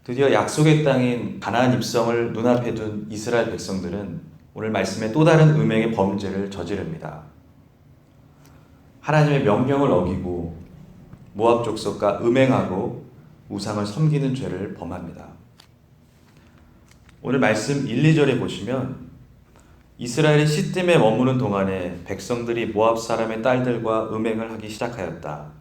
드디어 약속의 땅인 가나안 입성을 눈앞에 둔 이스라엘 백성들은 오늘 말씀에 또 다른 음행의 범죄를 저지릅니다. 하나님의 명령을 어기고 모압 족속과 음행하고 우상을 섬기는 죄를 범합니다. 오늘 말씀 1, 2절에 보시면 이스라엘이 시딤에 머무는 동안에 백성들이 모압 사람의 딸들과 음행을 하기 시작하였다.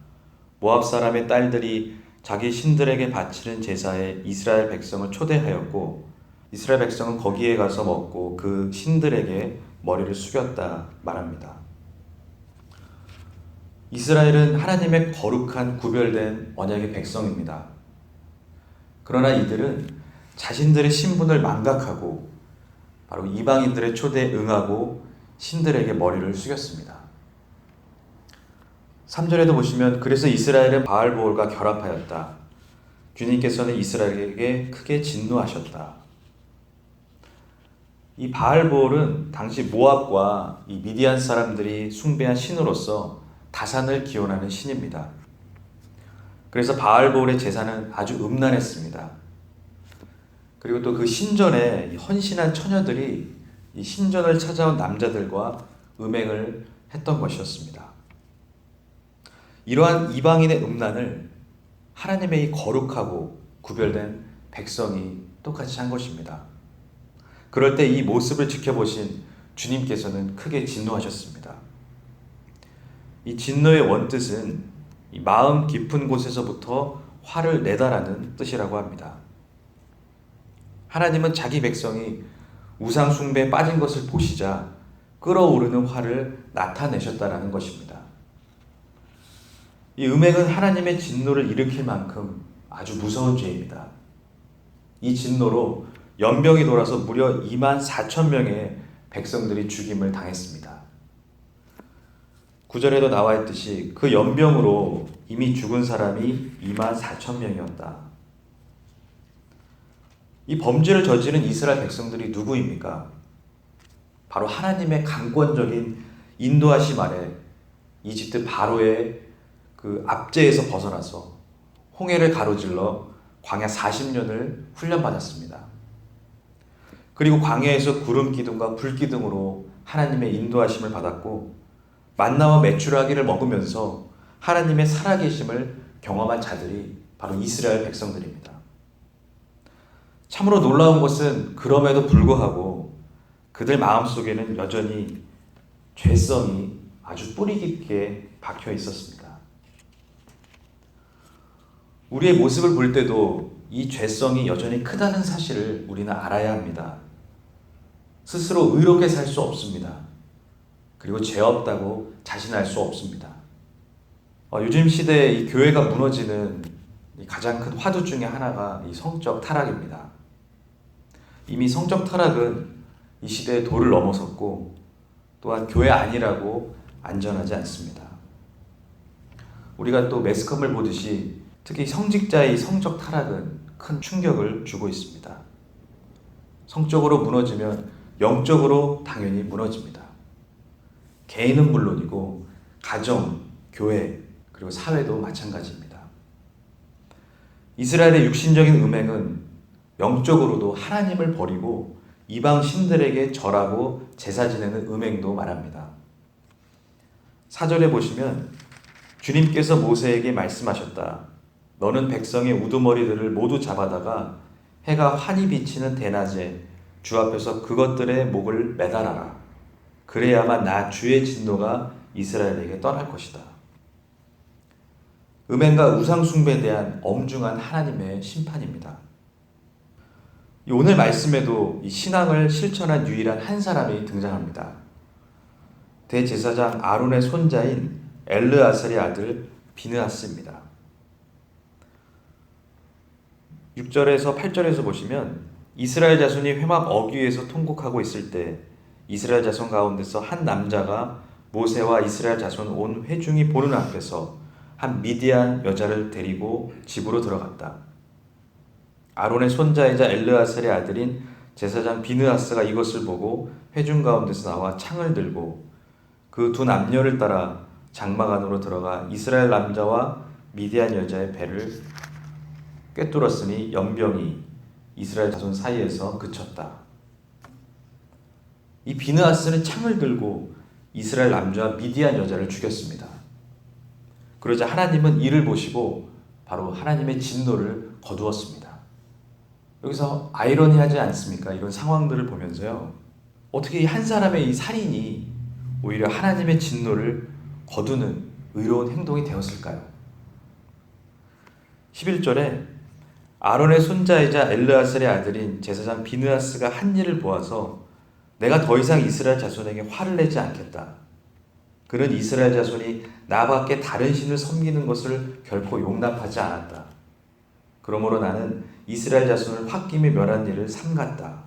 모압 사람의 딸들이 자기 신들에게 바치는 제사에 이스라엘 백성을 초대하였고 이스라엘 백성은 거기에 가서 먹고 그 신들에게 머리를 숙였다 말합니다. 이스라엘은 하나님의 거룩한 구별된 언약의 백성입니다. 그러나 이들은 자신들의 신분을 망각하고 바로 이방인들의 초대에 응하고 신들에게 머리를 숙였습니다. 3절에도 보시면 그래서 이스라엘은 바알보올과 결합하였다. 주님께서는 이스라엘에게 크게 진노하셨다. 이 바알보올은 당시 모압과 이 미디안 사람들이 숭배한 신으로서 다산을 기원하는 신입니다. 그래서 바알보올의 제사는 아주 음란했습니다. 그리고 또 그 신전에 헌신한 처녀들이 이 신전을 찾아온 남자들과 음행을 했던 것이었습니다. 이러한 이방인의 음란을 하나님의 이 거룩하고 구별된 백성이 똑같이 한 것입니다. 그럴 때 이 모습을 지켜보신 주님께서는 크게 진노하셨습니다. 이 진노의 원뜻은 이 마음 깊은 곳에서부터 화를 내다라는 뜻이라고 합니다. 하나님은 자기 백성이 우상 숭배에 빠진 것을 보시자 끓어오르는 화를 나타내셨다라는 것입니다. 이 음행은 하나님의 진노를 일으킬 만큼 아주 무서운 죄입니다. 이 진노로 연병이 돌아서 무려 24,000명의 백성들이 죽임을 당했습니다. 9절에도 나와 있듯이 그 연병으로 이미 죽은 사람이 24,000명이었다. 이 범죄를 저지른 이스라엘 백성들이 누구입니까? 바로 하나님의 강권적인 인도하심 아래 이집트 바로의 그 압제에서 벗어나서 홍해를 가로질러 광야 40년을 훈련받았습니다. 그리고 광야에서 구름 기둥과 불 기둥으로 하나님의 인도하심을 받았고 만나와 메추라기를 먹으면서 하나님의 살아계심을 경험한 자들이 바로 이스라엘 백성들입니다. 참으로 놀라운 것은 그럼에도 불구하고 그들 마음속에는 여전히 죄성이 아주 뿌리 깊게 박혀 있었습니다. 우리의 모습을 볼 때도 이 죄성이 여전히 크다는 사실을 우리는 알아야 합니다. 스스로 의롭게 살 수 없습니다. 그리고 죄 없다고 자신할 수 없습니다. 요즘 시대에 이 교회가 무너지는 가장 큰 화두 중에 하나가 이 성적 타락입니다. 이미 성적 타락은 이 시대의 도를 넘어섰고 또한 교회 아니라고 안전하지 않습니다. 우리가 또 매스컴을 보듯이 특히 성직자의 성적 타락은 큰 충격을 주고 있습니다. 성적으로 무너지면 영적으로 당연히 무너집니다. 개인은 물론이고 가정, 교회, 그리고 사회도 마찬가지입니다. 이스라엘의 육신적인 음행은 영적으로도 하나님을 버리고 이방 신들에게 절하고 제사 지내는 음행도 말합니다. 4절에 보시면 주님께서 모세에게 말씀하셨다. 너는 백성의 우두머리들을 모두 잡아다가 해가 환히 비치는 대낮에 주 앞에서 그것들의 목을 매달아라. 그래야만 나 주의 진노가 이스라엘에게 떠날 것이다. 음행과 우상 숭배에 대한 엄중한 하나님의 심판입니다. 오늘 말씀에도 이 신앙을 실천한 유일한 한 사람이 등장합니다. 대제사장 아론의 손자인 엘르아살의 아들 비느하스입니다. 6절에서 8절에서 보시면 이스라엘 자손이 회막 어귀에서 통곡하고 있을 때 이스라엘 자손 가운데서 한 남자가 모세와 이스라엘 자손 온 회중이 보는 앞에서 한 미디안 여자를 데리고 집으로 들어갔다. 아론의 손자이자 엘르아살의 아들인 제사장 비느하스가 이것을 보고 회중 가운데서 나와 창을 들고 그 두 남녀를 따라 장막 안으로 들어가 이스라엘 남자와 미디안 여자의 배를 꿰뚫었으니 연병이 이스라엘 자손 사이에서 그쳤다. 이 비느하스는 창을 들고 이스라엘 남자와 미디안 여자를 죽였습니다. 그러자 하나님은 이를 보시고 바로 하나님의 진노를 거두었습니다. 여기서 아이러니하지 않습니까? 이런 상황들을 보면서요. 어떻게 한 사람의 이 살인이 오히려 하나님의 진노를 거두는 의로운 행동이 되었을까요? 11절에 아론의 손자이자 엘르아살의 아들인 제사장 비느하스가 한 일을 보아서 내가 더 이상 이스라엘 자손에게 화를 내지 않겠다. 그는 이스라엘 자손이 나밖에 다른 신을 섬기는 것을 결코 용납하지 않았다. 그러므로 나는 이스라엘 자손을 홧김에 멸한 일을 삼갔다.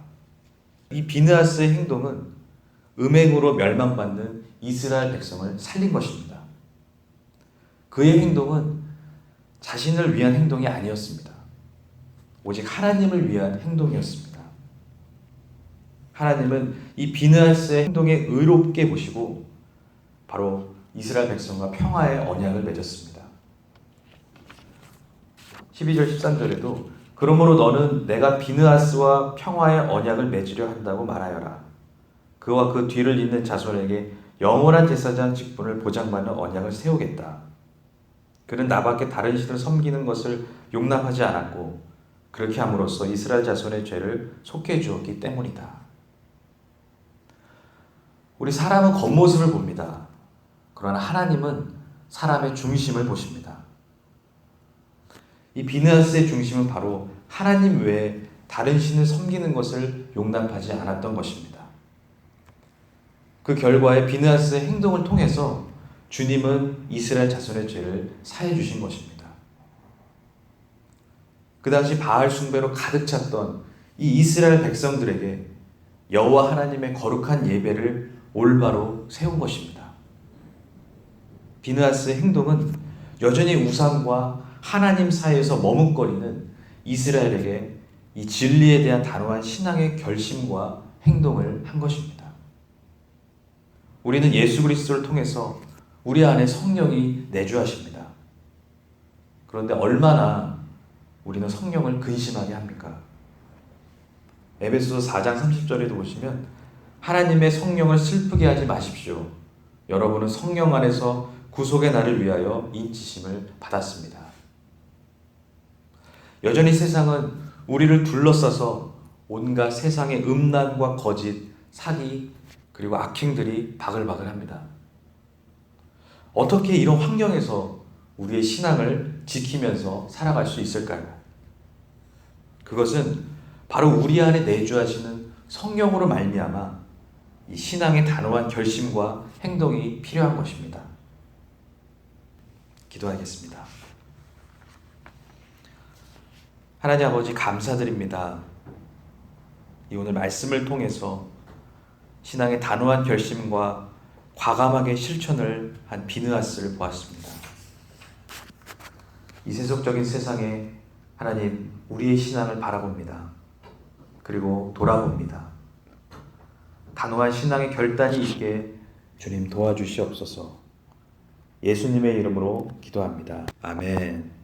이 비느하스의 행동은 음행으로 멸망받는 이스라엘 백성을 살린 것입니다. 그의 행동은 자신을 위한 행동이 아니었습니다. 오직 하나님을 위한 행동이었습니다. 하나님은 이 비느하스의 행동에 의롭게 보시고 바로 이스라엘 백성과 평화의 언약을 맺었습니다. 12절 13절에도 그러므로 너는 내가 비느하스와 평화의 언약을 맺으려 한다고 말하여라. 그와 그 뒤를 잇는 자손에게 영원한 제사장 직분을 보장받는 언약을 세우겠다. 그는 나밖에 다른 신을 섬기는 것을 용납하지 않았고 그렇게 함으로써 이스라엘 자손의 죄를 속해 주었기 때문이다. 우리 사람은 겉모습을 봅니다. 그러나 하나님은 사람의 중심을 보십니다. 이 비느하스의 중심은 바로 하나님 외에 다른 신을 섬기는 것을 용납하지 않았던 것입니다. 그 결과에 비느하스의 행동을 통해서 주님은 이스라엘 자손의 죄를 사해 주신 것입니다. 그 당시 바알 숭배로 가득 찼던 이 이스라엘 백성들에게 여호와 하나님의 거룩한 예배를 올바로 세운 것입니다. 비느하스의 행동은 여전히 우상과 하나님 사이에서 머뭇거리는 이스라엘에게 이 진리에 대한 단호한 신앙의 결심과 행동을 한 것입니다. 우리는 예수 그리스도를 통해서 우리 안에 성령이 내주하십니다. 그런데 얼마나 우리는 성령을 근심하게 합니까? 에베소서 4장 30절에도 보시면 하나님의 성령을 슬프게 하지 마십시오. 여러분은 성령 안에서 구속의 날을 위하여 인치심을 받았습니다. 여전히 세상은 우리를 둘러싸서 온갖 세상의 음란과 거짓, 사기, 그리고 악행들이 바글바글합니다. 어떻게 이런 환경에서 우리의 신앙을 지키면서 살아갈 수 있을까요? 그것은 바로 우리 안에 내주하시는 성령으로 말미암아 이 신앙의 단호한 결심과 행동이 필요한 것입니다. 기도하겠습니다. 하나님 아버지 감사드립니다. 이 오늘 말씀을 통해서 신앙의 단호한 결심과 과감하게 실천을 한 비느하스를 보았습니다. 이 세속적인 세상에 하나님 우리의 신앙을 바라봅니다. 그리고 돌아봅니다. 단호한 신앙의 결단이 있게 주님 도와주시옵소서. 예수님의 이름으로 기도합니다. 아멘.